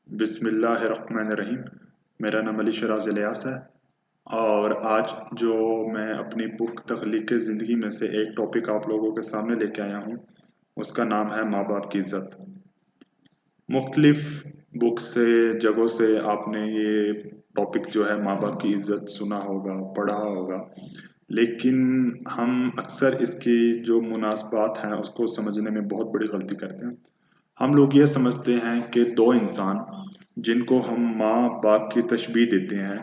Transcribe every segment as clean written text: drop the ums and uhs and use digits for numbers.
बिस्मिल्लाहिर्रहमानिर्रहीम। मेरा नाम अली शराज इलियास है और आज जो मैं अपनी बुक तख्लीक़ ज़िंदगी में से एक टॉपिक आप लोगों के सामने लेके आया हूँ, उसका नाम है माँ बाप की इज़्ज़त। मुख्तलिफ़ बुक से जगहों से आपने ये टॉपिक जो है माँ बाप की इज़्ज़त सुना होगा, पढ़ा होगा, लेकिन हम अक्सर इसकी जो मुनासबात हैं उसको समझने में बहुत बड़ी गलती करते हैं। हम लोग ये समझते हैं कि दो इंसान जिनको हम माँ बाप की तशबीह देते हैं,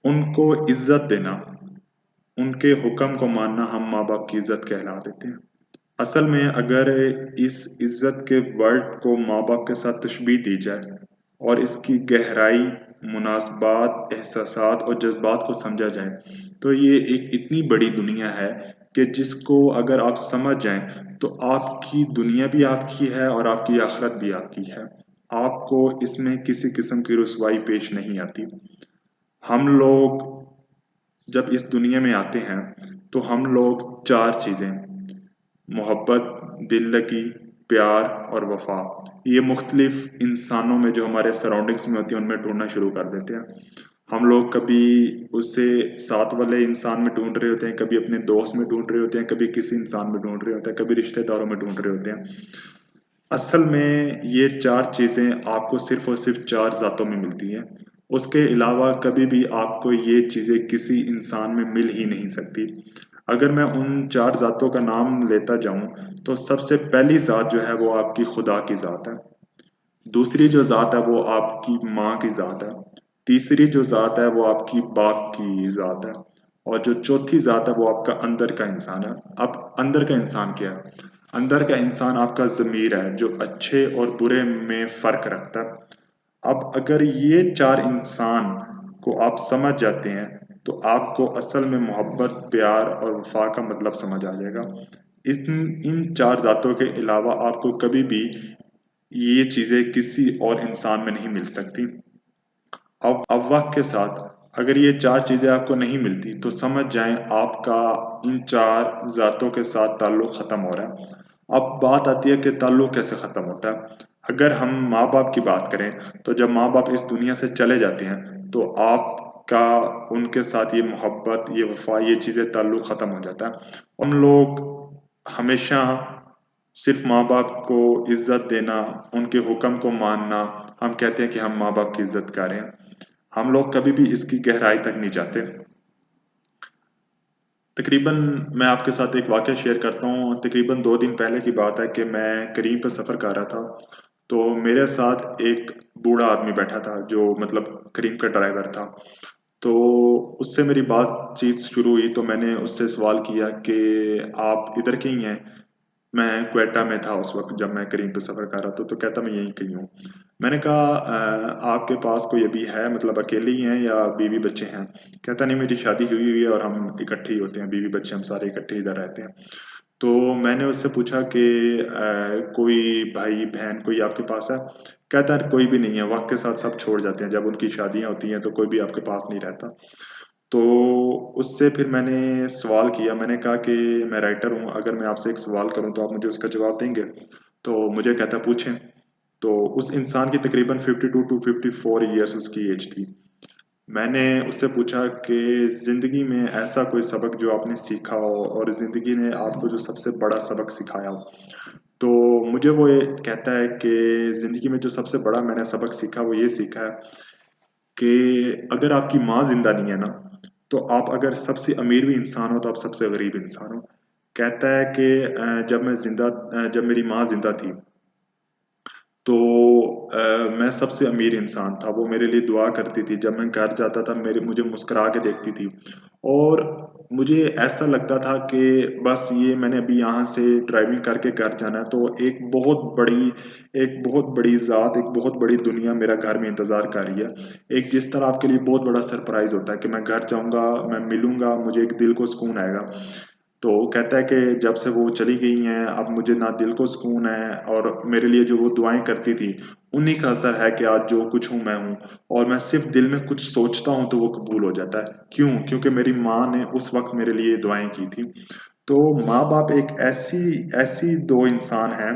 उनको इज़्ज़त देना, उनके हुक्म को मानना हम माँ बाप की इज़्ज़त कहला देते हैं। असल में अगर इस इज़्ज़त के वर्ड को माँ बाप के साथ तशबीह दी जाए और इसकी गहराई, मुनासबात, एहसासात और जज़्बात को समझा जाए, तो ये एक इतनी बड़ी दुनिया है कि जिसको अगर आप समझ जाएँ, तो आपकी दुनिया भी आपकी है और आपकी आखिरत भी आपकी है। आपको इसमें किसी किस्म की रुसवाई पेश नहीं आती। हम लोग जब इस दुनिया में आते हैं, तो हम लोग 4 चीज़ें मोहब्बत, दिल लगी, प्यार और वफ़ा, ये मुख्तलिफ़ इंसानों में जो हमारे सराउंडिंग्स में होती हैं, उनमें ढूँढना शुरू कर देते हैं। हम लोग कभी उसे साथ वाले इंसान में ढूँढ रहे होते हैं, कभी अपने दोस्त में ढूँढ रहे होते हैं, कभी किसी इंसान में ढूँढ रहे होते हैं, कभी रिश्तेदारों में ढूँढ रहे होते हैं। असल में ये 4 चीज़ें आपको सिर्फ़ और सिर्फ़ 4 ज़ातों में मिलती हैं। उसके अलावा कभी भी आपको ये चीज़ें किसी इंसान में मिल ही नहीं सकती। अगर मैं उन 4 ज़ातों का नाम लेता जाऊँ, तो सबसे पहली ज़ात जो है वो आपकी खुदा की ज़ात है। दूसरी जो ज़ात है वो आपकी माँ की ज़ात है। तीसरी जो ज़ात है वो आपकी बाप की ज़ात है और जो चौथी ज़ात है वो आपका अंदर का इंसान है। अब अंदर का इंसान क्या है? अंदर का इंसान आपका ज़मीर है जो अच्छे और बुरे में फ़र्क रखता है। अब अगर ये 4 इंसान को आप समझ जाते हैं, तो आपको असल में मोहब्बत, प्यार और वफ़ा का मतलब समझ आ जाएगा। इन 4 ज़ातों के अलावा आपको कभी भी ये चीज़ें किसी और इंसान में नहीं मिल सकती। अब वक़्त के साथ अगर ये 4 चीज़ें आपको नहीं मिलती, तो समझ जाएँ आपका इन 4 ज़ातों के साथ ताल्लुक़ ख़त्म हो रहा है। अब बात आती है कि ताल्लुक़ कैसे ख़त्म होता है? अगर हम माँ-बाप की बात करें, तो जब माँ-बाप इस दुनिया से चले जाते हैं, तो आपका उनके साथ ये मोहब्बत, ये वफ़ा, ये चीज़ें ताल्लुक़ ख़त्म हो जाता है। हम लोग हमेशा सिर्फ़ माँ-बाप को इज़्ज़त देना, उनके हुक्म को मानना, हम कहते हैं कि हम माँ-बाप की इज़्ज़त कर रहे हैं। हम लोग कभी भी इसकी गहराई तक नहीं जाते। तकरीबन मैं आपके साथ एक वाक़या शेयर करता हूँ। तकरीबन 2 दिन पहले की बात है कि मैं करीम पे सफ़र कर रहा था। तो मेरे साथ एक बूढ़ा आदमी बैठा था जो मतलब करीम का ड्राइवर था। तो उससे मेरी बातचीत शुरू हुई तो मैंने उससे सवाल किया कि आप इधर के ही हैं? मैं क्वेटा में था उस वक़्त जब मैं करीम पे सफ़र कर रहा था, तो कहता मैं यहीं कहीं हूँ। मैंने कहा आपके पास कोई अभी है मतलब अकेले ही हैं या बीवी-बच्चे हैं? कहता नहीं मेरी शादी हुई हुई है और हम इकट्ठे ही होते हैं, बीवी-बच्चे हम सारे इकट्ठे इधर रहते हैं। तो मैंने उससे पूछा कि कोई भाई-बहन कोई आपके पास है? कहता है कोई भी नहीं है, वक़्त के साथ सब छोड़ जाते हैं, जब उनकी शादियाँ होती हैं तो कोई भी आपके पास नहीं रहता। तो उससे फिर मैंने सवाल किया, मैंने कहा कि मैं राइटर हूँ, अगर मैं आपसे एक सवाल करूँ तो आप मुझे उसका जवाब देंगे? तो मुझे कहता पूछें। तो उस इंसान की तकरीबन 52 टू 54 ईयर्स उसकी एज थी। मैंने उससे पूछा कि ज़िंदगी में ऐसा कोई सबक जो आपने सीखा हो और ज़िंदगी ने आपको जो सबसे बड़ा सबक सिखाया हो? तो मुझे वो ये कहता है कि ज़िंदगी में जो सबसे बड़ा मैंने सबक सीखा वो ये सीखा है कि अगर आपकी माँ ज़िंदा नहीं है ना, तो आप अगर सबसे अमीर भी इंसान हो तो आप सबसे गरीब इंसान हो। कहता है कि जब मेरी माँ ज़िंदा थी, तो मैं सबसे अमीर इंसान था। वो मेरे लिए दुआ करती थी, जब मैं घर जाता था मेरे मुझे मुस्कुरा के देखती थी और मुझे ऐसा लगता था कि बस ये मैंने अभी यहाँ से ड्राइविंग करके घर जाना है, तो एक बहुत बड़ी ज़ात, एक बहुत बड़ी दुनिया मेरा घर में इंतज़ार कर रही है। एक जिस तरह आपके लिए बहुत बड़ा सरप्राइज़ होता है कि मैं घर जाऊँगा, मैं मिलूँगा, मुझे एक दिल को सुकून आएगा। तो कहता है कि जब से वो चली गई हैं, अब मुझे ना दिल को सुकून है और मेरे लिए जो वो दुआएँ करती थी, उन्हीं का असर है कि आज जो कुछ हूँ, मैं हूँ और मैं सिर्फ़ दिल में कुछ सोचता हूँ, तो वो कबूल हो जाता है। क्यों? क्योंकि मेरी माँ ने उस वक़्त मेरे लिए दुआएँ की थी। तो माँ-बाप एक ऐसी ऐसी 2 इंसान हैं,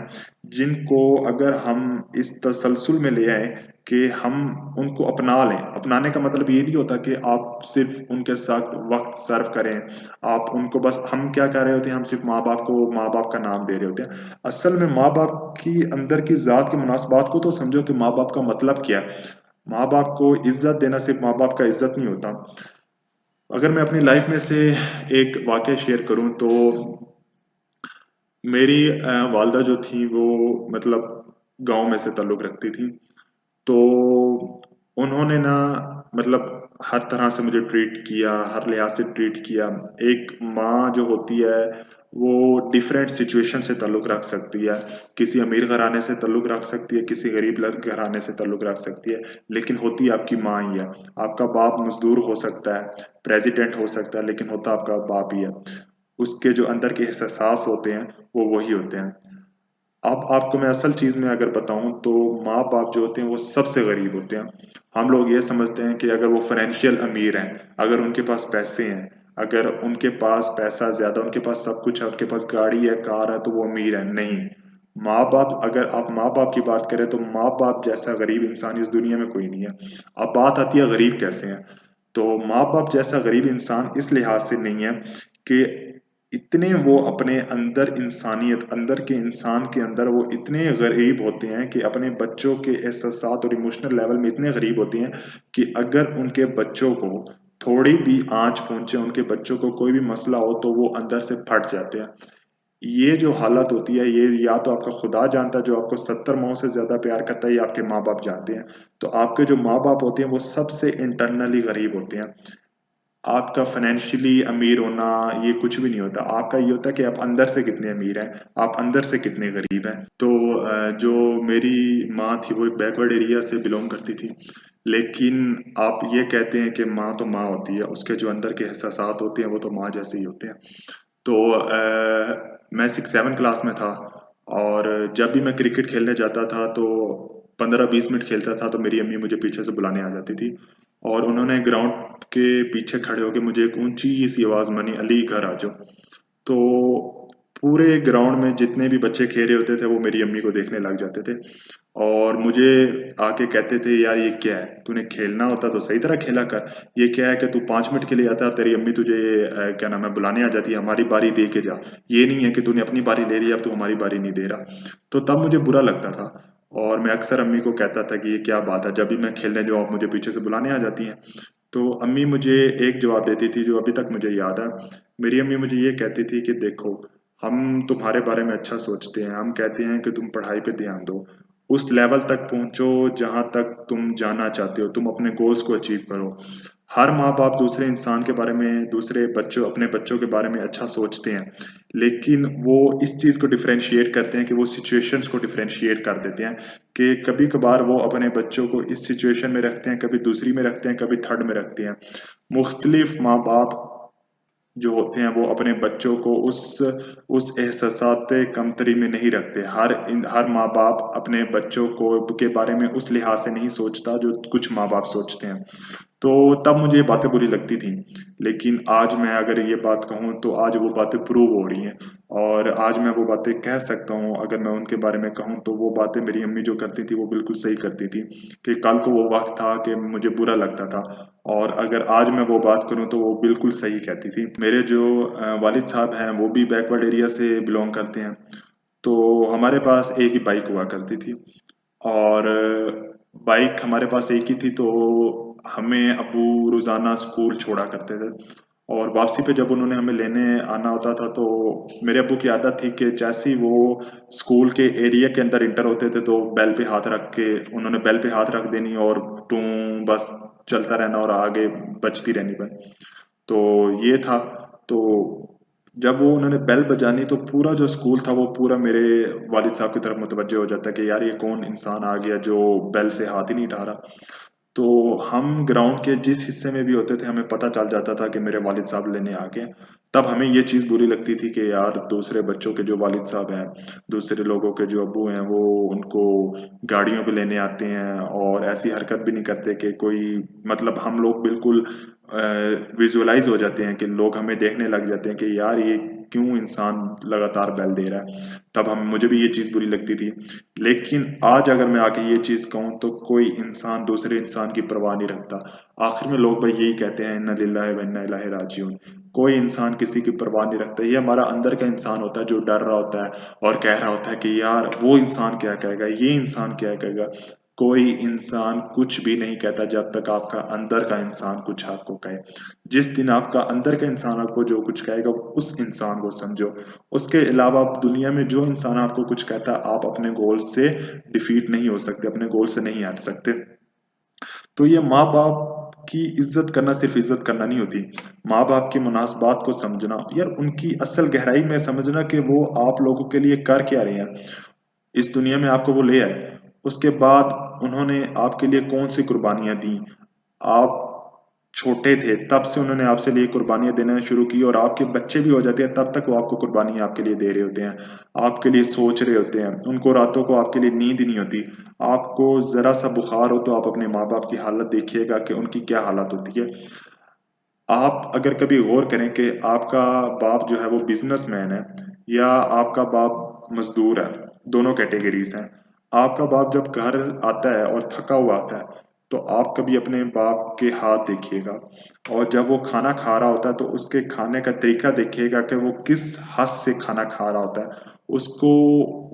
जिनको अगर हम इस तसलसल में ले आए कि हम उनको अपना लें। अपनाने का मतलब ये नहीं होता कि आप सिर्फ उनके साथ वक्त सर्व करें, आप उनको बस हम क्या कर रहे होते हैं, हम सिर्फ माँ बाप को माँ बाप का नाम दे रहे होते हैं। असल में माँ बाप की अंदर की ज़ात की मुनासबात को तो समझो कि माँ बाप का मतलब क्या है। माँ बाप को इज्जत देना सिर्फ माँ बाप का इज्जत नहीं होता। अगर मैं अपनी लाइफ में से एक वाक़या शेयर करूँ तो मेरी वालदा जो थी वो मतलब गाँव में से ताल्लुक़ रखती थी। तो उन्होंने ना मतलब हर तरह से मुझे ट्रीट किया, हर लिहाज से ट्रीट किया। एक माँ जो होती है वो डिफरेंट सिचुएशन से ताल्लुक़ रख सकती है। किसी अमीर घराने से ताल्लुक़ रख सकती है, किसी गरीब घराने से ताल्लुक़ रख सकती है, लेकिन होती आपकी माँ ही है। आपका बाप मज़दूर हो सकता है, प्रेसिडेंट हो सकता है, लेकिन होता आपका बाप ही है। उसके जो अंदर के एहसास होते हैं वो वही होते हैं। अब आपको मैं असल चीज़ में अगर बताऊँ तो माँ बाप जो होते हैं वो सबसे गरीब होते हैं। हम लोग ये समझते हैं कि अगर वो फाइनेंशियल अमीर हैं, अगर उनके पास पैसे हैं, अगर उनके पास पैसा ज़्यादा, उनके पास सब कुछ है, उनके पास गाड़ी है, कार है, तो वो अमीर है, नहीं। माँ बाप, अगर आप माँ बाप की बात करें तो माँ बाप जैसा गरीब इंसान इस दुनिया में कोई नहीं है। अब बात आती है गरीब कैसे हैं, तो माँ बाप जैसा गरीब इंसान इस लिहाज से नहीं है कि इतने वो अपने अंदर इंसानियत, अंदर के इंसान के अंदर वो इतने गरीब होते हैं कि अपने बच्चों के एहसासात और इमोशनल लेवल में इतने गरीब होते हैं कि अगर उनके बच्चों को थोड़ी भी आँच पहुँचे, उनके बच्चों को कोई भी मसला हो तो वो अंदर से फट जाते हैं। ये जो हालत होती है ये या तो आपका खुदा जानता है जो आपको 70 माओं से ज़्यादा प्यार करता है, या आपके माँ बाप जानते हैं। तो आपके जो माँ बाप होते हैं वो सबसे इंटरनली गरीब होते हैं। आपका फाइनेंशियली अमीर होना ये कुछ भी नहीं होता। आपका ये होता है कि आप अंदर से कितने अमीर हैं, आप अंदर से कितने गरीब हैं। तो जो मेरी माँ थी वो एक बैकवर्ड एरिया से बिलॉन्ग करती थी। लेकिन आप ये कहते हैं कि माँ तो माँ होती है, उसके जो अंदर के एहसासात होते हैं वो तो माँ जैसे ही होते हैं। तो मैं 6-7 क्लास में था और जब भी मैं क्रिकेट खेलने जाता था तो 15-20 मिनट खेलता था तो मेरी अम्मी मुझे पीछे से बुलाने आ जाती थी और उन्होंने ग्राउंड के पीछे खड़े होके मुझे एक ऊंची सी आवाज़ मानी, अली घर आ जाओ। तो पूरे ग्राउंड में जितने भी बच्चे खेल रहे होते थे वो मेरी अम्मी को देखने लग जाते थे और मुझे आके कहते थे, यार ये क्या है, तूने खेलना होता तो सही तरह खेला कर, ये क्या है कि तू 5 मिनट के लिए आता है और तेरी अम्मी तुझे क्या नाम है बुलाने आ जाती है, हमारी बारी दे के जा। ये नहीं है कि तूने अपनी बारी ले ली अब तू हमारी बारी नहीं दे रहा। तो तब मुझे बुरा लगता था और मैं अक्सर अम्मी को कहता था कि ये क्या बात है, जब भी मैं खेलने जाऊँ आप मुझे पीछे से बुलाने आ जाती हैं। तो अम्मी मुझे एक जवाब देती थी जो अभी तक मुझे याद है। मेरी अम्मी मुझे ये कहती थी कि देखो, हम तुम्हारे बारे में अच्छा सोचते हैं, हम कहते हैं कि तुम पढ़ाई पे ध्यान दो, उस लेवल तक पहुंचो जहां तक तुम जाना चाहते हो, तुम अपने गोल्स को अचीव करो। हर माँ बाप दूसरे इंसान के बारे में, दूसरे बच्चों, अपने बच्चों के बारे में अच्छा सोचते हैं, लेकिन वो इस चीज़ को डिफरेंशिएट करते हैं कि वो सिचुएशंस को डिफरेंशिएट कर देते हैं कि कभी कभार वो अपने बच्चों को इस सिचुएशन में रखते हैं, कभी दूसरी में रखते हैं, कभी थर्ड में रखते हैं। मुख्तलिफ माँ बाप जो होते हैं वो अपने बच्चों को उस एहसासात कमतरी में नहीं रखते। हर माँ बाप अपने बच्चों को के बारे में उस लिहाज से नहीं सोचता जो कुछ माँ बाप सोचते हैं। तो तब मुझे ये बातें बुरी लगती थी, लेकिन आज मैं अगर ये बात कहूँ तो आज वो बातें प्रूव हो रही हैं और आज मैं वो बातें कह सकता हूँ। अगर मैं उनके बारे में कहूँ तो वो बातें मेरी अम्मी जो करती थी वो बिल्कुल सही करती थी कि कल को वो वक्त था कि मुझे बुरा लगता था और अगर आज मैं वो बात करूँ तो वो बिल्कुल सही कहती थी। मेरे जो वालिद साहब हैं वो भी बैकवर्ड एरिया से बिलोंग करते हैं। तो हमारे पास एक ही बाइक हुआ करती थी और बाइक हमारे पास एक ही थी तो हमें अब्बू रोज़ाना स्कूल छोड़ा करते थे और वापसी पे जब उन्होंने हमें लेने आना होता था तो मेरे अब्बू की आदत थी कि जैसे ही वो स्कूल के एरिया के अंदर इंटर होते थे तो बेल पे हाथ रख के उन्होंने बेल पे हाथ रख देनी और टू बस चलता रहना और आगे बजती रहनी बस। तो ये था। तो जब वो उन्होंने बेल बजानी तो पूरा जो स्कूल था वो पूरा मेरे वालिद साहब की तरफ मुतवज्जो हो जाता कि यार ये कौन इंसान आ गया जो बेल से हाथ ही नहीं उठा रहा। तो हम ग्राउंड के जिस हिस्से में भी होते थे हमें पता चल जाता था कि मेरे वालिद साहब लेने आ गए। तब हमें ये चीज़ बुरी लगती थी कि यार दूसरे बच्चों के जो वालिद साहब हैं, दूसरे लोगों के जो अब्बू हैं वो उनको गाड़ियों पे लेने आते हैं और ऐसी हरकत भी नहीं करते कि कोई मतलब हम लोग बिल्कुल विजुअलाइज हो जाते हैं कि लोग हमें देखने लग जाते हैं कि यार ये क्यों इंसान लगातार बैल दे रहा है। तब मुझे भी ये चीज़ बुरी लगती थी। लेकिन आज अगर मैं आके ये चीज़ कहूँ तो कोई इंसान दूसरे इंसान की परवाह नहीं रखता। आखिर में लोग भाई यही कहते हैं, इन्ना लिल्लाहि व इन्ना इलैहि राजिऊन। कोई इंसान किसी की परवाह नहीं रखता। ये हमारा अंदर का इंसान होता है जो डर रहा होता है और कह रहा होता है कि यार वो इंसान क्या कहेगा, ये इंसान क्या कहेगा। कोई इंसान कुछ भी नहीं कहता जब तक आपका अंदर का इंसान कुछ आपको कहे। जिस दिन आपका अंदर का इंसान आपको जो कुछ कहेगा उस इंसान को समझो। उसके अलावा दुनिया में जो इंसान आपको कुछ कहता है, आप अपने गोल से डिफीट नहीं हो सकते, अपने गोल से नहीं हट सकते। तो ये माँ बाप की इज्जत करना सिर्फ इज्जत करना नहीं होती। माँ बाप की मुनासबात को समझना, यार उनकी असल गहराई में समझना कि वो आप लोगों के लिए कर क्या रहे हैं। इस दुनिया में आपको वो ले आए, उसके बाद उन्होंने आपके लिए कौन सी कुर्बानियां दी। आप छोटे थे तब से उन्होंने आपसे लिए कुर्बानियां देना शुरू की, और आपके बच्चे भी हो जाते हैं तब तक वो आपको कुर्बानियां आपके लिए दे रहे होते हैं, आपके लिए सोच रहे होते हैं। उनको रातों को आपके लिए नींद ही नहीं होती। आपको जरा सा बुखार हो तो आप अपने माँ बाप की हालत देखिएगा कि उनकी क्या हालत होती है। आप अगर कभी गौर करें कि आपका बाप जो है वो बिजनेसमैन है या आपका बाप मजदूर है, दोनों कैटेगरीज हैं। आपका बाप जब घर आता है और थका हुआ आता है तो आप कभी अपने बाप के हाथ देखिएगा, और जब वो खाना खा रहा होता है तो उसके खाने का तरीका देखिएगा कि वो किस हाथ से खाना खा रहा होता है। उसको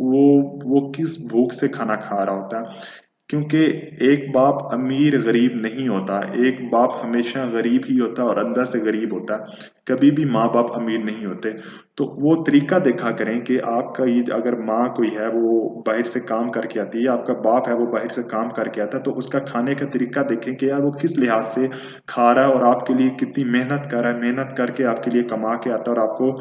वो किस भूख से खाना खा रहा होता है। क्योंकि एक बाप अमीर गरीब नहीं होता, एक बाप हमेशा गरीब ही होता है और अंदर से गरीब होता है। कभी भी माँ बाप अमीर नहीं होते। तो वो तरीका देखा करें कि आपका ये अगर माँ कोई है वो बाहर से काम करके आती है, या आपका बाप है वो बाहर से काम करके आता है, तो उसका खाने का तरीका देखें कि यार वो किस लिहाज से खा रहा है और आपके लिए कितनी मेहनत कर रहा है। मेहनत करके आपके लिए कमा के आता है और आपको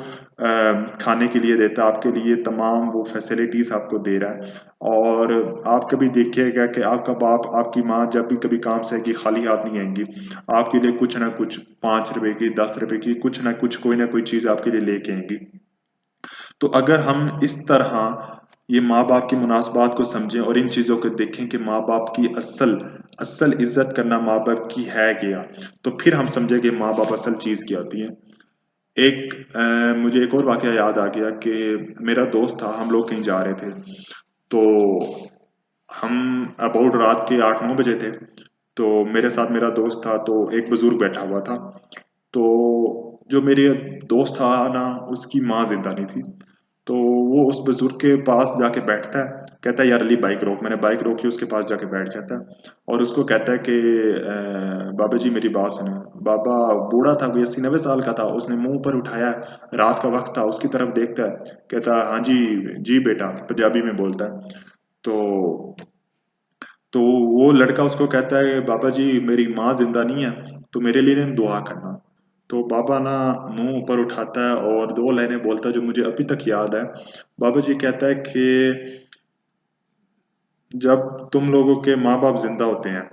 खाने के लिए देता है, आपके लिए तमाम वो फैसिलिटीज आपको दे रहा है। और आप कभी देखिएगा कि आपका बाप आपकी माँ जब भी कभी काम से आएगी खाली हाथ नहीं आएंगी, आपके लिए कुछ ना कुछ 5 रुपए की 10 रुपए की कुछ ना कोई चीज आपके लिए लेके आएंगी। तो अगर हम इस तरह ये माँ बाप की मुनासबात को समझें और इन चीज़ों को देखें कि माँ बाप की असल असल इज्जत करना माँ बाप की है क्या, तो फिर हम समझें कि माँ बाप असल चीज़ क्या होती है। मुझे एक और वाकया याद आ गया कि मेरा दोस्त था, हम लोग कहीं जा रहे थे। तो हम अबाउट रात के 8-9 बजे थे। तो मेरे साथ मेरा दोस्त था, तो एक बुजुर्ग बैठा हुआ था। तो जो मेरे दोस्त था ना, उसकी माँ जिंदा नहीं थी। तो वो उस बुजुर्ग के पास जाके बैठता है, कहता है यार अली बाइक रोक। मैंने बाइक रोकी, उसके पास जाके बैठ जाता है और उसको कहता है कि बाबा जी मेरी बात सुनो। बाबा बूढ़ा था, कोई 80-90 साल का था। उसने मुंह ऊपर उठाया, रात का वक्त था, उसकी तरफ देखता है, कहता है हाँ जी जी बेटा, पंजाबी में बोलता है। तो तो वो लड़का उसको कहता है बाबा जी मेरी माँ जिंदा नहीं है, तो मेरे लिए ना दुआ करना। तो बाबा ना मुंह ऊपर उठाता है और 2 लाइनें बोलता है जो मुझे अभी तक याद है। बाबा जी कहता है कि जब तुम लोगों के माँ बाप जिंदा होते हैं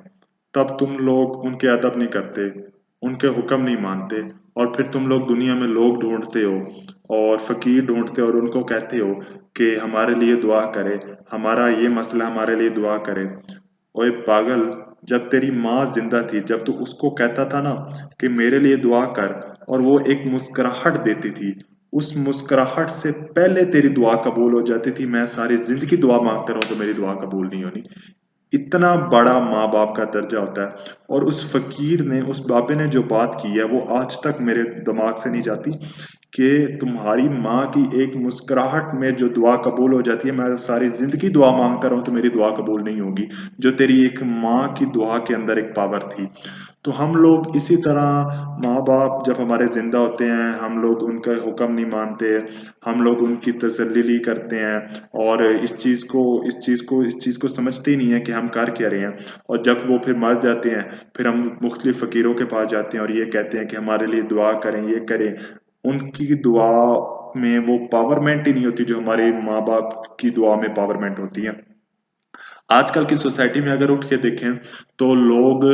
तब तुम लोग उनके अदब नहीं करते, उनके हुक्म नहीं मानते, और फिर तुम लोग दुनिया में लोग ढूंढते हो और फकीर ढूंढते हो और उनको कहते हो कि हमारे लिए दुआ करे, हमारा ये मसला हमारे लिए दुआ करे। ओए पागल, जब तेरी माँ जिंदा थी, जब तू उसको कहता था ना कि मेरे लिए दुआ कर, और वो एक मुस्कुराहट देती थी, उस मुस्कुराहट से पहले तेरी दुआ कबूल हो जाती थी। मैं सारी जिंदगी दुआ मांगता रहूं तो मेरी दुआ कबूल नहीं होनी। इतना बड़ा माँ बाप का दर्जा होता है। और उस फकीर ने, उस बाबे ने जो बात की है वो आज तक मेरे दिमाग से नहीं जाती कि तुम्हारी माँ की एक मुस्कुराहट में जो दुआ कबूल हो जाती है, मैं सारी जिंदगी दुआ मांगता रहूं तो मेरी दुआ कबूल नहीं होगी, जो तेरी एक माँ की दुआ के अंदर एक पावर थी। तो हम लोग इसी तरह माँ बाप जब हमारे जिंदा होते हैं हम लोग उनका हुक्म नहीं मानते, हम लोग उनकी तसल्ली करते हैं और इस चीज़ को समझते ही नहीं है कि हम कर क्या रहे हैं। और जब वो फिर मर जाते हैं फिर हम मुख्तलिफ फ़कीरों के पास जाते हैं और ये कहते हैं कि हमारे लिए दुआ करें, ये करें। उनकी दुआ में वो पावरमेंट ही नहीं होती जो हमारे माँ बाप की दुआ में पावरमेंट होती है। आजकल की सोसाइटी में अगर उठ के देखें तो लोग,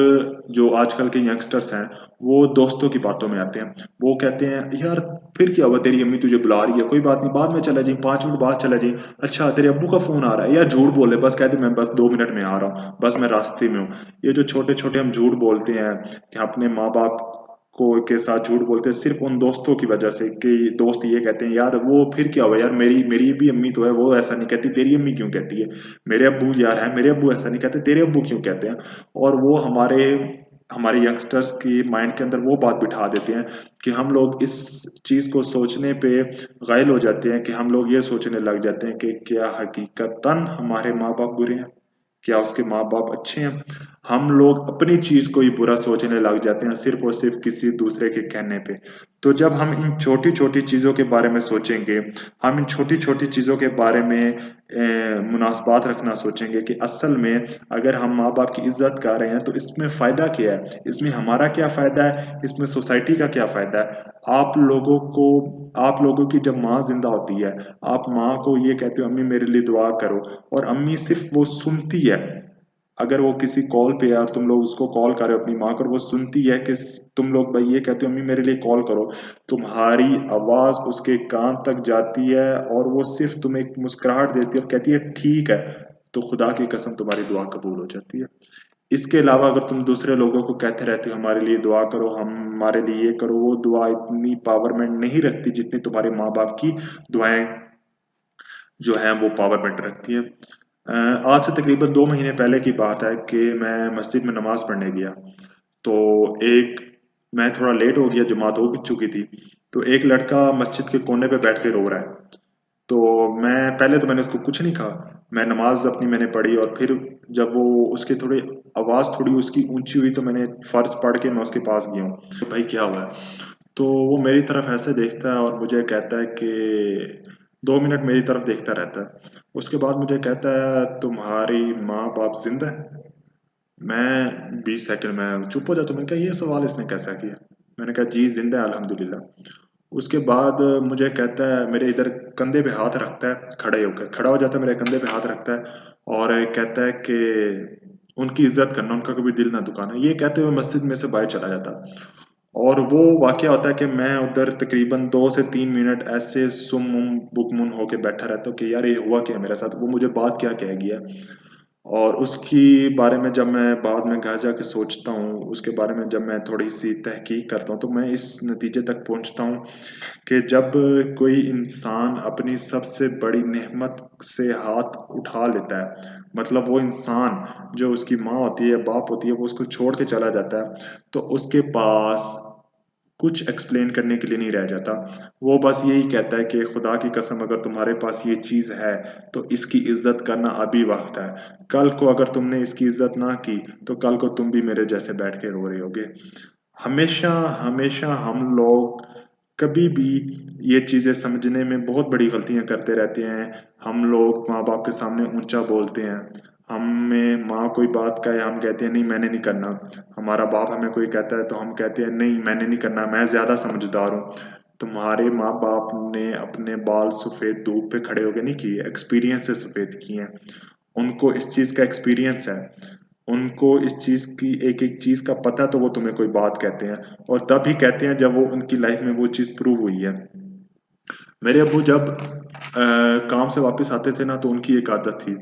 जो आजकल के यंगस्टर्स हैं, वो दोस्तों की बातों में आते हैं। वो कहते हैं यार फिर क्या हुआ, तेरी अम्मी तुझे बुला रही है, कोई बात नहीं बाद में चला जाए, 5 मिनट बाद चला जाए। अच्छा तेरे अब्बू का फोन आ रहा है, यार झूठ बोले, बस कह दे मैं बस 2 मिनट में आ रहा हूँ, बस मैं रास्ते में हूँ। ये जो छोटे छोटे हम झूठ बोलते हैं कि अपने माँ बाप के साथ झूठ बोलते हैं सिर्फ उन दोस्तों की वजह से कि दोस्त ये कहते हैं यार वो फिर क्या हुआ यार, मेरी मेरी भी अम्मी तो है, वो ऐसा नहीं कहती, तेरी अम्मी क्यों कहती है? मेरे अब्बू यार है, मेरे अब्बू ऐसा नहीं कहते, तेरे अब्बू क्यों कहते हैं? और वो हमारे हमारे यंगस्टर्स की माइंड के अंदर वो बात बिठा देते हैं कि हम लोग इस चीज़ को सोचने पे गायल हो जाते हैं कि हम लोग ये सोचने लग जाते हैं कि क्या हकीकतन हमारे माँ बाप बुरे हैं, क्या उसके माँ बाप अच्छे हैं? हम लोग अपनी चीज को ही बुरा सोचने लग जाते हैं सिर्फ और सिर्फ किसी दूसरे के कहने पे। तो जब हम इन छोटी छोटी चीजों के बारे में सोचेंगे, हम इन छोटी छोटी चीजों के बारे में मुनासबात रखना सोचेंगे कि असल में अगर हम माँ बाप की इज्जत कर रहे हैं तो इसमें फायदा क्या है, इसमें हमारा क्या फायदा है, इसमें सोसाइटी का क्या फायदा है। आप लोगों की जब माँ जिंदा होती है, आप माँ को ये कहते हो अम्मी मेरे लिए दुआ करो, और अम्मी सिर्फ वो सुनती है। अगर वो किसी कॉल पे है और तुम लोग उसको कॉल कर रहे हो अपनी माँ को, और वो सुनती है कि तुम लोग भाई ये कहते हो अम्मी मेरे लिए कॉल करो, तुम्हारी आवाज उसके कान तक जाती है और वो सिर्फ तुम्हें एक मुस्कुराहट देती है और कहती है ठीक है, तो खुदा की कसम तुम्हारी दुआ कबूल हो जाती है। इसके अलावा अगर तुम दूसरे लोगों को कहते रहते हो हमारे लिए दुआ करो, हम हमारे लिए ये करो, वो दुआ इतनी पावरमेंट नहीं रखती जितनी तुम्हारे माँ बाप की दुआएं जो है वो पावरमेंट रखती है। आज से तकरीबन 2 महीने पहले की बात है कि मैं मस्जिद में नमाज पढ़ने गया। तो एक मैं थोड़ा लेट हो गया, जमात हो चुकी थी। तो एक लड़का मस्जिद के कोने पे बैठ के रो रहा है। तो मैं पहले तो मैंने उसको कुछ नहीं कहा, मैं नमाज अपनी मैंने पढ़ी, और फिर जब वो उसकी थोड़ी आवाज़ थोड़ी उसकी ऊंची हुई तो मैंने फ़र्ज पढ़ के मैं उसके पास गया हूँ, तो भाई क्या हुआ है? तो वो मेरी तरफ ऐसे देखता है और मुझे कहता है कि 2 मिनट मेरी तरफ देखता रहता है। उसके बाद मुझे कहता है तुम्हारी माँ बाप जिंदा है? मैं 20 सेकंड में चुप हो जाता हूँ। मैंने कहा ये सवाल इसने कैसा किया? मैंने कहा जी जिंदा है अल्हम्दुलिल्लाह। उसके बाद मुझे कहता है, मेरे इधर कंधे पे हाथ रखता है, खड़े होकर खड़ा हो जाता है, मेरे कंधे पे हाथ रखता है और कहता है कि उनकी इज्जत करना, उनका कभी दिल ना दुखाना। ये कहते हुए मस्जिद में से बाहर चला जाता है। और वो वाकया होता है कि मैं उधर तकरीबन 2 से 3 मिनट ऐसे सुम बुकमुन होके बैठा रहता हूँ कि यार ये हुआ क्या मेरे साथ, वो मुझे बात क्या कह गया। और उसकी बारे में जब मैं बाद में घर जाके सोचता हूँ, उसके बारे में जब मैं थोड़ी सी तहकीक करता हूँ, तो मैं इस नतीजे तक पहुँचता हूँ कि जब कोई इंसान अपनी सबसे बड़ी नेमत से हाथ उठा लेता है, मतलब वो इंसान जो उसकी माँ होती है, बाप होती है, वो उसको छोड़ के चला जाता है, तो उसके पास कुछ एक्सप्लेन करने के लिए नहीं रह जाता। वो बस यही कहता है कि खुदा की कसम अगर तुम्हारे पास ये चीज़ है तो इसकी इज्जत करना अभी वक्त है। कल को अगर तुमने इसकी इज्जत ना की तो कल को तुम भी मेरे जैसे बैठ के रो रहे होगे। हमेशा हमेशा हम लोग कभी भी ये चीज़ें समझने में बहुत बड़ी गलतियां करते रहते हैं। हम लोग माँ बाप के सामने ऊंचा बोलते हैं, हमें माँ कोई बात कहे हम कहते हैं नहीं मैंने नहीं करना, हमारा बाप हमें कोई कहता है तो हम कहते हैं नहीं मैंने नहीं करना, मैं ज़्यादा समझदार हूँ। तुम्हारे माँ बाप ने अपने बाल सफ़ेद धूप पे खड़े होके नहीं किए, एक्सपीरियंस से सफ़ेद किए हैं। उनको इस चीज़ का एक्सपीरियंस है, उनको इस चीज़ की एक एक चीज़ का पता, तो वो तुम्हें कोई बात कहते हैं, और तभी कहते हैं जब वो उनकी लाइफ में वो चीज़ प्रूव हुई है। मेरे अब्बू जब काम से वापस आते थे ना तो उनकी एक आदत थी,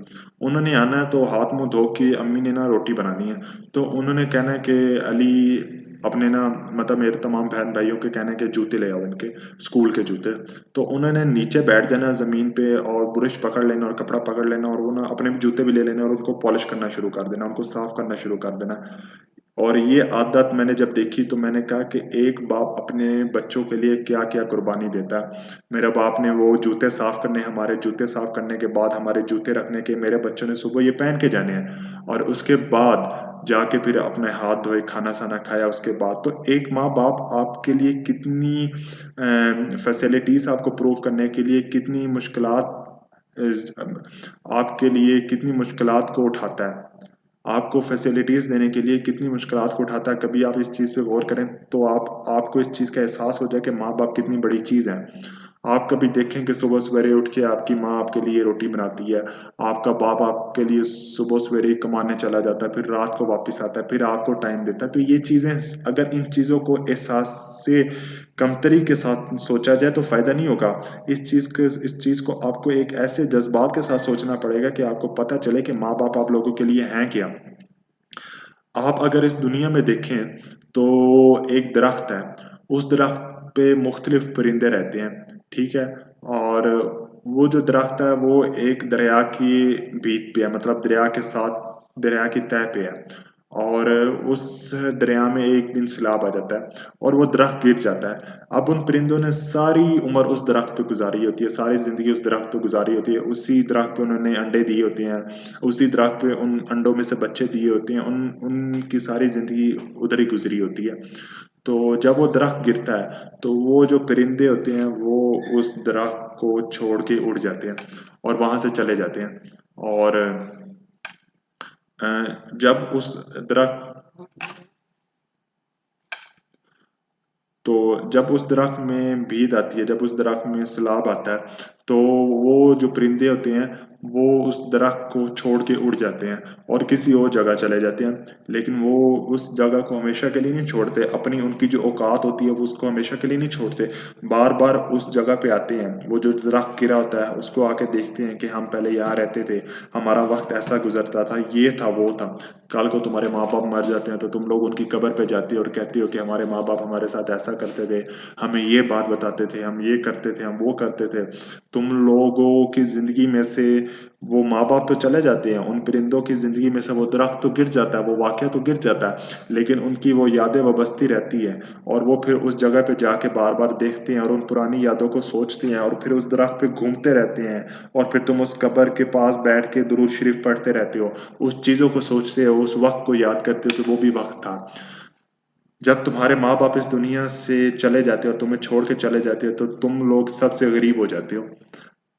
उन्होंने आना है तो हाथ मुंह धो के अम्मी ने ना रोटी बनानी है, तो उन्होंने कहना है कि अली अपने ना मतलब मेरे तमाम बहन भाइयों के कहना है कि जूते ले आओ इनके स्कूल के जूते। तो उन्होंने नीचे बैठ जाना ज़मीन पे और ब्रश पकड़ लेना और कपड़ा पकड़ लेना और वो ना अपने भी जूते भी ले लेने और उनको पॉलिश करना शुरू कर देना, उनको साफ करना शुरू कर देना। और ये आदत मैंने जब देखी तो मैंने कहा कि एक बाप अपने बच्चों के लिए क्या क्या कुर्बानी देता है। मेरे बाप ने वो जूते साफ करने, हमारे जूते साफ करने के बाद हमारे जूते रखने के, मेरे बच्चों ने सुबह ये पहन के जाने हैं और उसके बाद जाके फिर अपने हाथ धोए, खाना साना खाया उसके बाद। तो एक माँ बाप आपके लिए कितनी फैसिलिटीज़ आपको प्रूव करने के लिए कितनी मुश्किलात आपके लिए कितनी मुश्किलात को उठाता है, आपको फैसिलिटीज़ देने के लिए कितनी मुश्किलात को उठाता है। कभी आप इस चीज़ पे गौर करें तो आपको इस चीज़ का एहसास हो जाए कि माँ बाप कितनी बड़ी चीज़ है। आप कभी देखें कि सुबह सवेरे उठ के आपकी माँ आपके लिए रोटी बनाती है, आपका बाप आपके लिए सुबह सवेरे कमाने चला जाता है, फिर रात को वापस आता है, फिर आपको टाइम देता है। तो ये चीज़ें, अगर इन चीज़ों को एहसास से कमतरी के साथ सोचा जाए तो फ़ायदा नहीं होगा। इस चीज़ को आपको एक ऐसे जज्बात के साथ सोचना पड़ेगा कि आपको पता चले कि माँ बाप आप लोगों के लिए हैं क्या। आप अगर इस दुनिया में देखें तो एक दरख्त है, उस दरख्त पे मुख्तलिफ परिंदे रहते हैं, ठीक है। और वो जो दरख्त है वो एक दरिया की बीच पे है, मतलब दरिया के साथ, दरिया की तह पे है। और उस दरिया में एक दिन सैलाब आ जाता है और वो दरख्त गिर जाता है। अब उन परिंदों ने सारी उम्र उस दरख्त पे गुजारी होती है, सारी जिंदगी उस दरख्त पे गुजारी होती है, उसी दरख्त पे उन्होंने अंडे दिए होते हैं, उसी दरख्त पे उन अंडों में से बच्चे दिए होते हैं, उन उनकी सारी जिंदगी उधर ही गुजरी होती है। तो जब वो दरख्त गिरता है तो वो जो परिंदे होते हैं वो उस दरख्त को छोड़ के उड़ जाते हैं और वहां से चले जाते हैं। और जब उस दरख्त तो जब उस दरख्त में भीड़ आती है, जब उस दरख्त में सैलाब आता है, तो वो जो परिंदे होते हैं वो उस दरख्त को छोड़ के उड़ जाते हैं और किसी और जगह चले जाते हैं। लेकिन वो उस जगह को हमेशा के लिए नहीं छोड़ते, अपनी उनकी जो औकात होती है वो उसको हमेशा के लिए नहीं छोड़ते, बार बार उस जगह पे आते हैं। वो जो दरख्त गिरा होता है उसको आके देखते हैं कि हम पहले यहाँ रहते थे, हमारा वक्त ऐसा गुजरता था, ये था वो था। कल को तुम्हारे माँ बाप मर जाते हैं तो तुम लोग उनकी कब्र पे जाते हो और कहते हो कि हमारे माँ बाप हमारे साथ ऐसा करते थे, हमें ये बात बताते थे, हम ये करते थे, हम वो करते थे। तुम लोगों की जिंदगी में से वो माँ बाप तो चले जाते हैं, उन परिंदों की जिंदगी में से वो दरख्त तो गिर जाता है, वो वाकया तो गिर जाता है, लेकिन उनकी वो यादें वाबस्ती रहती है। और वो फिर उस जगह पे जाके बार बार देखते हैं और उन पुरानी यादों को सोचते हैं और फिर उस दरख्त पे घूमते रहते हैं। और फिर तुम उस कब्र के पास बैठ के दुरूद शरीफ पढ़ते रहते हो, उस चीज़ों को सोचते हो, उस वक्त को याद करते हो कि वो भी वक्त था। जब तुम्हारे माँ बाप इस दुनिया से चले जाते हो, तुम्हें छोड़ के चले जाते हो, तो तुम लोग सबसे गरीब हो जाते हो।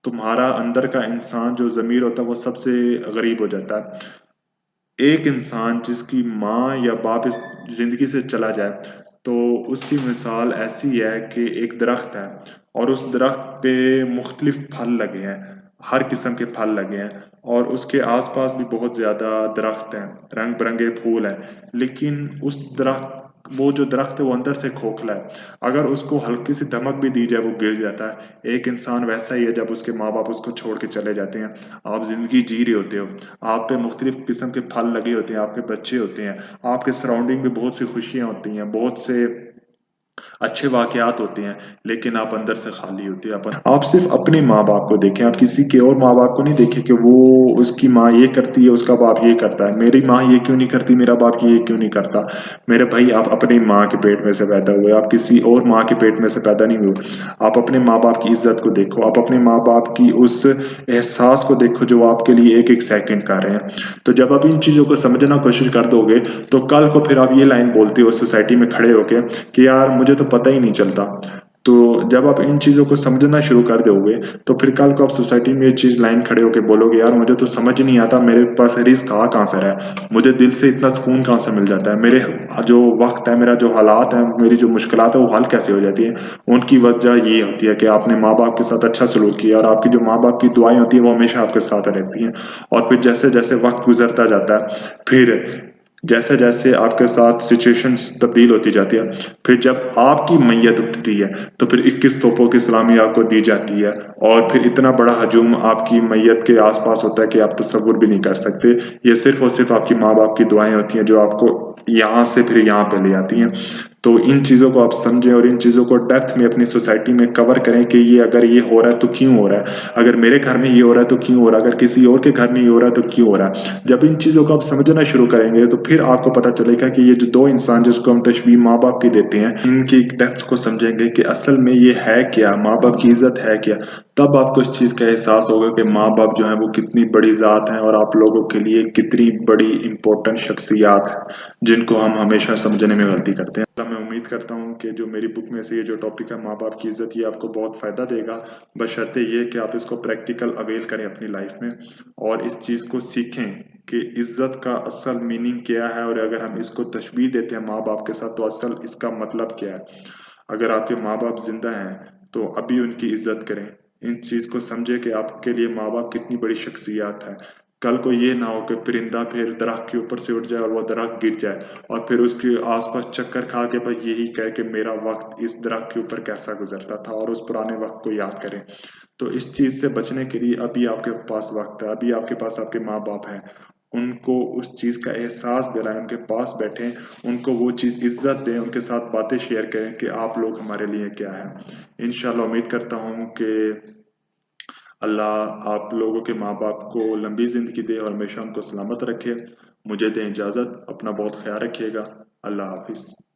तुम्हारा अंदर का इंसान जो ज़मीर होता है वो सबसे गरीब हो जाता है। एक इंसान जिसकी माँ या बाप इस ज़िंदगी से चला जाए तो उसकी मिसाल ऐसी है कि एक दरख्त है और उस दरख्त पे मुख्तलिफ फल लगे हैं, हर किस्म के फल लगे हैं, और उसके आसपास भी बहुत ज़्यादा दरख्त हैं, रंग बिरंगे फूल हैं। लेकिन उस दरख्त वो जो दरख्त है वो अंदर से खोखला है, अगर उसको हल्की सी धमक भी दी जाए वो गिर जाता है। एक इंसान वैसा ही है जब उसके माँ बाप उसको छोड़ के चले जाते हैं। आप ज़िंदगी जी रहे होते हो, आप पे मुख्तलिफ किस्म के फल लगे होते हैं, आपके बच्चे होते हैं, आपके सराउंडिंग में बहुत सी खुशियाँ होती हैं, बहुत से अच्छे वाकयात होते हैं, लेकिन आप अंदर से खाली होते हैं। आप सिर्फ अपने माँ बाप को देखें, आप किसी के और माँ बाप को नहीं देखें कि वो उसकी माँ ये करती है, उसका बाप ये करता है, मेरी माँ ये क्यों नहीं करती, मेरा बाप ये क्यों नहीं करता। मेरे भाई, आप अपनी माँ के पेट में से पैदा हुए, आप किसी और माँ के पेट में से पैदा नहीं हुए। आप अपने माँ बाप की इज्जत को देखो, आप अपने माँ बाप की उस एहसास को देखो जो आपके लिए एक एक सेकंड कर रहे हैं। तो जब आप इन चीज़ों को समझना कोशिश कर दोगे तो कल को फिर आप ये लाइन बोलते हो सोसाइटी में खड़े होके कि यार मुझे तो पता ही नहीं चलता। तो जब आप इन चीज़ों को समझना शुरू कर दोगे तो फिर कल को आप सोसाइटी में ये चीज़ लाइन खड़े होके बोलोगे, यार मुझे तो समझ नहीं आता, मेरे पास रिस्क कहाँ से है, मुझे दिल से इतना सुकून कहाँ से मिल जाता है, मेरे जो वक्त है, मेरा जो हालात है, मेरी जो मुश्किलात है वो हल कैसे हो जाती है। उनकी वजह ये होती है कि आपने माँ बाप के साथ अच्छा सलूक किया और आपकी जो माँ बाप की दुआएं होती है वो हमेशा आपके साथ रहती हैं। और फिर जैसे जैसे वक्त गुजरता जाता है, फिर जैसे जैसे आपके साथ सिचुएशंस तब्दील होती जाती है, फिर जब आपकी मैयत उठती है तो फिर 21 तोपों की सलामी आपको दी जाती है और फिर इतना बड़ा हजूम आपकी मैयत के आसपास होता है कि आप तसव्वुर भी नहीं कर सकते। ये सिर्फ और सिर्फ आपकी माँ बाप की दुआएं होती हैं जो आपको यहाँ से फिर यहाँ पे ले आती हैं। तो इन चीज़ों को आप समझें और इन चीज़ों को डेप्थ में अपनी सोसाइटी में कवर करें कि ये अगर ये हो रहा है तो क्यों हो रहा है, अगर मेरे घर में ये हो रहा है तो क्यों हो रहा है, अगर किसी और के घर में ये हो रहा है तो क्यों हो रहा है। जब इन चीज़ों को आप समझना शुरू करेंगे तो फिर आपको पता चलेगा कि ये जो दो इंसान जिसको हम तशबीह माँ बाप की देते हैं, इनकी डेप्थ को समझेंगे कि असल में ये है क्या, माँ बाप की इज्जत है क्या। तब आपको इस चीज़ का एहसास होगा कि माँ बाप जो है वो कितनी बड़ी ज़ात हैं और आप लोगों के लिए कितनी बड़ी इंपॉर्टेंट शख्सियात हैं जिनको हम हमेशा समझने में गलती करते हैं। मैं उम्मीद करता हूँ कि जो मेरी बुक में से ये जो टॉपिक है माँ बाप की इज्जत, ये आपको बहुत फ़ायदा देगा, बशर्ते ये कि आप इसको प्रैक्टिकल अवेल करें अपनी लाइफ में और इस चीज़ को सीखें कि इज्जत का असल मीनिंग क्या है, और अगर हम इसको तशबीह देते हैं माँ बाप के साथ तो असल इसका मतलब क्या है। अगर आपके माँ बाप जिंदा हैं तो अभी उनकी इज्जत करें, इन चीज़ को समझे कि आपके लिए माँ बाप कितनी बड़ी शख्सियात है। कल को ये ना हो कि परिंदा फिर दरख्त के ऊपर से उठ जाए और वो दरख्त गिर जाए और फिर उसके आसपास चक्कर खा के बस यही कहे कि मेरा वक्त इस दरख्त के ऊपर कैसा गुजरता था, और उस पुराने वक्त को याद करें। तो इस चीज़ से बचने के लिए अभी आपके पास वक्त है, अभी आपके पास आपके माँ बाप हैं, उनको उस चीज़ का एहसास दिलाएं, उनके पास बैठें, उनको वो चीज़ इज्जत दें, उनके साथ बातें शेयर करें कि आप लोग हमारे लिए क्या हैं। इंशाल्लाह उम्मीद करता हूँ कि अल्लाह आप लोगों के माँ बाप को लंबी ज़िंदगी दे और हमेशा उनको सलामत रखे। मुझे दें इजाज़त, अपना बहुत ख्याल रखिएगा। अल्लाह हाफिज़।